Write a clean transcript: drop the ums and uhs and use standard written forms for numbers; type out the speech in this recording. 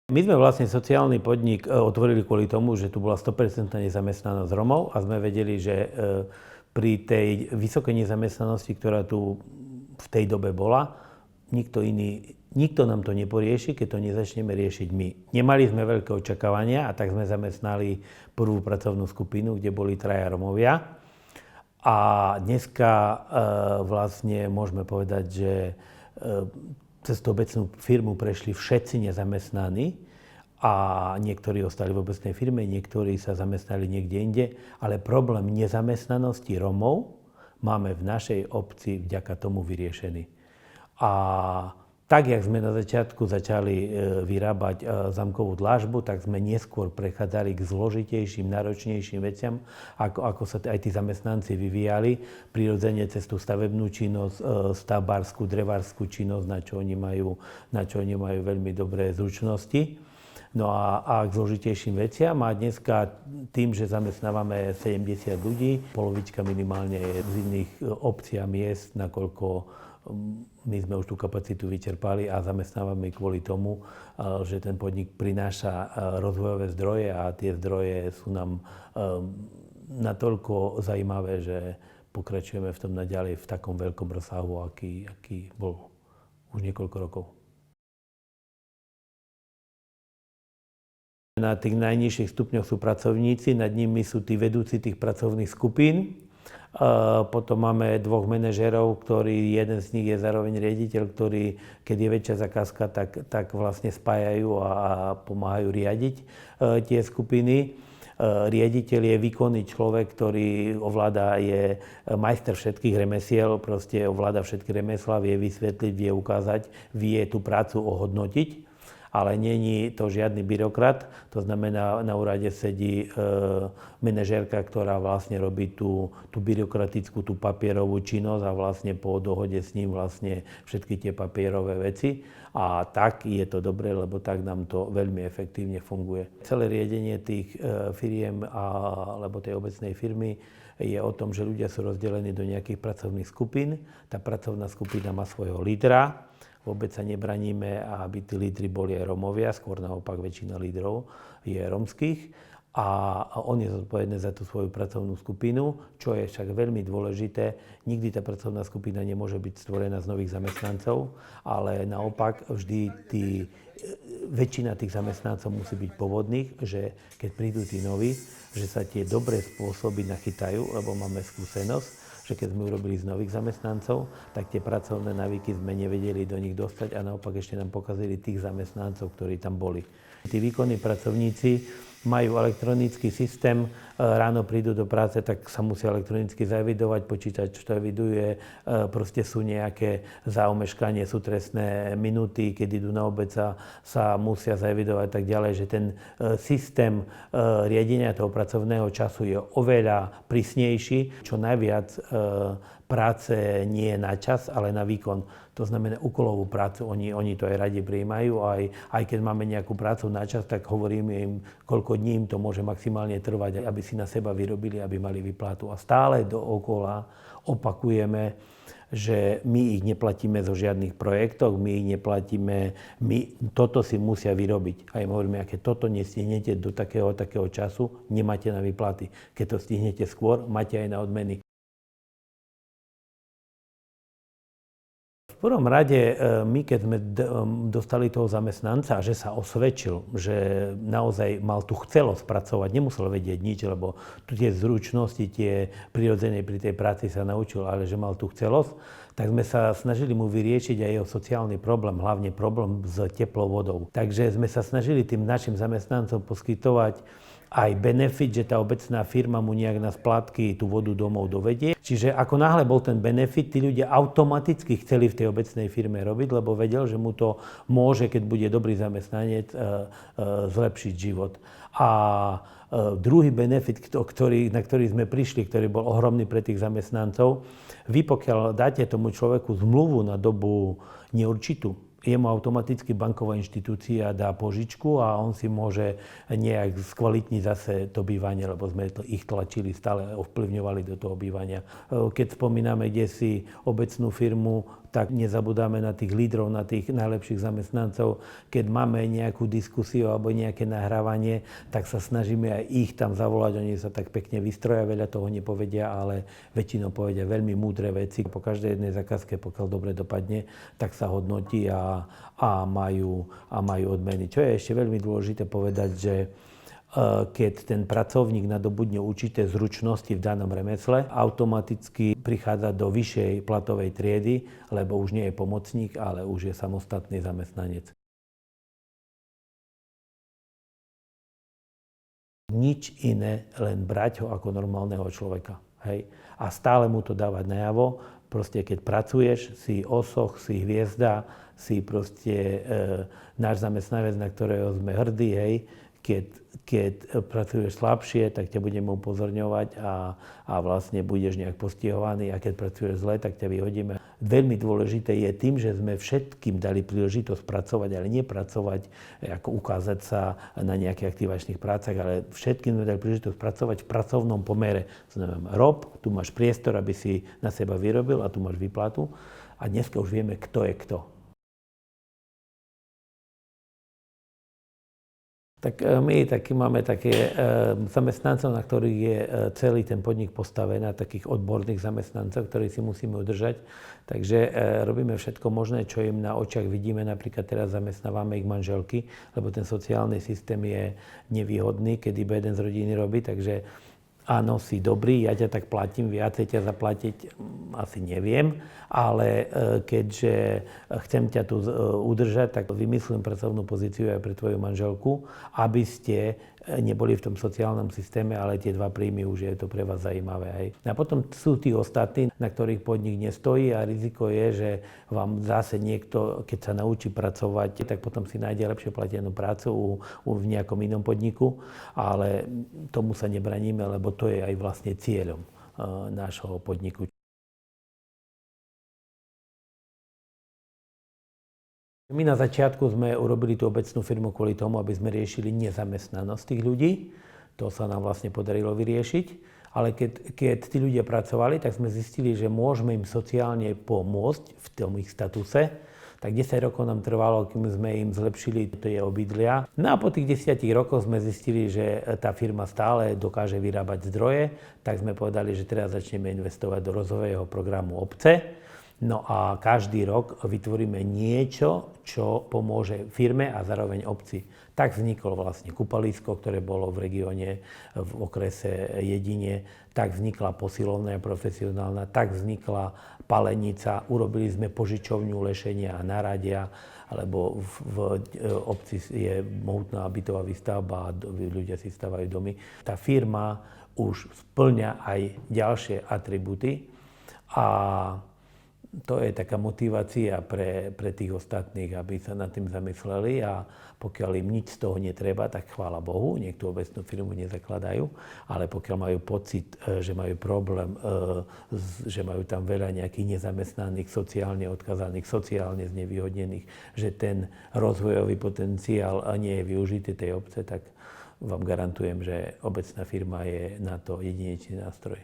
My sme vlastne sociálny podnik otvorili kvôli tomu, že tu bola 100% nezamestnanosť Romov a sme vedeli, že pri tej vysokej nezamestnanosti, ktorá tu v tej dobe bola, nikto nám to neporieši, keď to nezačneme riešiť my. Nemali sme veľké očakávania a tak sme zamestnali prvú pracovnú skupinu, kde boli 3 Romovia. A dneska vlastne môžeme povedať, že cez tú obecnú firmu prešli všetci nezamestnaní a niektorí ostali v obecnej firme, niektorí sa zamestnali niekde inde, ale problém nezamestnanosti Romov máme v našej obci vďaka tomu vyriešený. A tak, jak sme na začiatku začali vyrábať zamkovú dlážbu, tak sme neskôr prechádzali k zložitejším, náročnejším veciam, ako sa aj tí zamestnanci vyvíjali, prirodzene cez tú stavebnú činnosť, stavbárskú, drevárskú činnosť, na čo oni majú veľmi dobré zručnosti. No a k zložitejším veciam. A dneska tým, že zamestnávame 70 ľudí, polovička minimálne je z iných obcí a miest, nakoľko my sme už tú kapacitu vyčerpali a zamestnávame kvôli tomu, že ten podnik prináša rozvojové zdroje a tie zdroje sú nám natoľko zaujímavé, že pokračujeme v tom naďalej v takom veľkom rozsahu, aký bol už niekoľko rokov. Na tých najnižších stupňoch sú pracovníci, nad nimi sú tí vedúci tých pracovných skupín. Potom máme 2 manažérov, jeden z nich je zároveň riaditeľ, ktorý, keď je väčšia zakázka, tak vlastne spájajú a pomáhajú riadiť tie skupiny. Riaditeľ je výkonný človek, ktorý je majster všetkých remesiel, proste ovláda všetky remeslá, vie vysvetliť, vie ukázať, vie tú prácu ohodnotiť. Ale není to žiadny byrokrat, to znamená, na úrade sedí manažérka, ktorá vlastne robí tú byrokratickú, tú papierovú činnosť a vlastne po dohode s ním vlastne všetky tie papierové veci. A tak je to dobré, lebo tak nám to veľmi efektívne funguje. Celé riadenie tých firiem alebo tej obecnej firmy je o tom, že ľudia sú rozdelení do nejakých pracovných skupín. Tá pracovná skupina má svojho lídra. Vôbec sa nebraníme, aby tí lídri boli aj Romovia, skôr naopak väčšina lídrov je romských. A on je zodpovedný za tú svoju pracovnú skupinu, čo je však veľmi dôležité. Nikdy tá pracovná skupina nemôže byť stvorená z nových zamestnancov, ale naopak vždy väčšina tých zamestnancov musí byť pôvodných, že keď prídu tí noví, že sa tie dobré spôsoby nachytajú, lebo máme skúsenosť, že keď sme urobili z nových zamestnancov, tak tie pracovné návyky sme nevedeli do nich dostať a naopak ešte nám pokazili tých zamestnancov, ktorí tam boli. Tí výkonní pracovníci majú elektronický systém, ráno prídu do práce, tak sa musia elektronicky zaevidovať, počítač to eviduje, proste sú nejaké zaomeškanie, sú trestné minúty, keď idú na obed, sa musia zaevidovať tak ďalej, že ten systém riadenia toho pracovného času je oveľa prísnejší, čo najviac práce nie je na čas, ale na výkon. To znamená úkolovú prácu, oni to aj radi prijímajú, aj keď máme nejakú prácu na čas, tak hovoríme im, koľko dní im to môže maximálne trvať, aby si na seba vyrobili, aby mali výplatu. A stále dookola opakujeme, že my ich neplatíme zo žiadnych projektov, my ich neplatíme, toto si musia vyrobiť. A im hovoríme, keď toto nestihnete do takého času, nemáte na výplaty. Keď to stihnete skôr, máte aj na odmeny. V prvom rade, my keď sme dostali toho zamestnanca, že sa osvedčil, že naozaj mal tú chcelosť pracovať, nemusel vedieť nič, lebo tu tie zručnosti, tie prirodzené pri tej práci sa naučil, ale že mal tú chcelosť, tak sme sa snažili mu vyriešiť aj jeho sociálny problém, hlavne problém s teplou vodou. Takže sme sa snažili tým našim zamestnancom poskytovať aj benefit, že tá obecná firma mu nejak na splátky tú vodu domov dovedie. Čiže ako náhle bol ten benefit, tí ľudia automaticky chceli v tej obecnej firme robiť, lebo vedel, že mu to môže, keď bude dobrý zamestnanec, zlepšiť život. A druhý benefit, na ktorý sme prišli, ktorý bol ohromný pre tých zamestnancov, vy pokiaľ dáte tomu človeku zmluvu na dobu neurčitú, jemu automaticky banková inštitúcia dá požičku a on si môže nejak skvalitniť zase to bývanie, lebo sme ich tlačili, stále ovplyvňovali do toho bývania. Keď spomíname kdesi obecnú firmu, tak nezabudáme na tých lídrov, na tých najlepších zamestnancov. Keď máme nejakú diskusiu alebo nejaké nahrávanie, tak sa snažíme aj ich tam zavolať. Oni sa tak pekne vystroja, veľa toho nepovedia, ale väčšinou povedia veľmi múdre veci. Po každej jednej zákazke, pokiaľ dobre dopadne, tak sa hodnotí a majú odmeny. Čo je ešte veľmi dôležité povedať, že keď ten pracovník nadobudne určité zručnosti v danom remesle, automaticky prichádza do vyššej platovej triedy, lebo už nie je pomocník, ale už je samostatný zamestnanec. Nič iné, len brať ho ako normálneho človeka. Hej? A stále mu to dávať najavo. Proste keď pracuješ, si osoch, si hviezda, si proste náš zamestnanec, na ktorého sme hrdí, hej. Keď pracuješ slabšie, tak ťa budeme upozorňovať a vlastne budeš nejak postihovaný, a keď pracuješ zle, tak ťa vyhodíme. Veľmi dôležité je tým, že sme všetkým dali príležitosť pracovať, ale nie pracovať, ako ukázať sa na nejakých aktivačných prácach, ale všetkým sme dali príležitosť pracovať v pracovnom pomere. Znamená, rob, tu máš priestor, aby si na seba vyrobil, a tu máš výplatu. A dneska už vieme, kto je kto. Tak my máme také zamestnancov, na ktorých je celý ten podnik postavený, na takých odborných zamestnancov, ktorých si musíme udržať. Takže robíme všetko možné, čo im na očiach vidíme. Napríklad teraz zamestnávame ich manželky, lebo ten sociálny systém je nevýhodný, keď iba jeden z rodiny robí. Takže áno, si dobrý, ja ťa tak platím, viacej ťa zaplatiť asi neviem, ale keďže chcem ťa tu udržať, tak vymyslím pracovnú pozíciu aj pre tvoju manželku, aby ste neboli v tom sociálnom systéme, ale tie dva príjmy už je to pre vás zaujímavé. Hej. A potom sú tí ostatní, na ktorých podnik nestojí, a riziko je, že vám zase niekto, keď sa naučí pracovať, tak potom si nájde lepšie platenú prácu v nejakom inom podniku, ale tomu sa nebraníme, lebo to je aj vlastne cieľom nášho podniku. My na začiatku sme urobili tú obecnú firmu kvôli tomu, aby sme riešili nezamestnanosť tých ľudí. To sa nám vlastne podarilo vyriešiť. Ale keď tí ľudia pracovali, tak sme zistili, že môžeme im sociálne pomôcť v tom ich statuse. Tak 10 rokov nám trvalo, kým sme im zlepšili tie obydlia. No a po tých 10 rokoch sme zistili, že tá firma stále dokáže vyrábať zdroje. Tak sme povedali, že teraz začneme investovať do rozvojového programu obce. No a každý rok vytvoríme niečo, čo pomôže firme a zároveň obci. Tak vzniklo vlastne kúpalisko, ktoré bolo v regióne, v okrese Jedine. Tak vznikla posilovňa profesionálna, tak vznikla palenica. Urobili sme požičovňu lešenia a naradia, lebo v obci je mohutná bytová výstavba a ľudia si stavajú domy. Tá firma už spĺňa aj ďalšie atribúty a to je taká motivácia pre tých ostatných, aby sa nad tým zamysleli, a pokiaľ im nič z toho netreba, tak chvála Bohu, nech tú obecnú firmu nezakladajú, ale pokiaľ majú pocit, že majú problém, že majú tam veľa nejakých nezamestnaných, sociálne odkazaných, sociálne znevýhodnených, že ten rozvojový potenciál nie je využitý tej obce, tak vám garantujem, že obecná firma je na to jedinečný nástroj.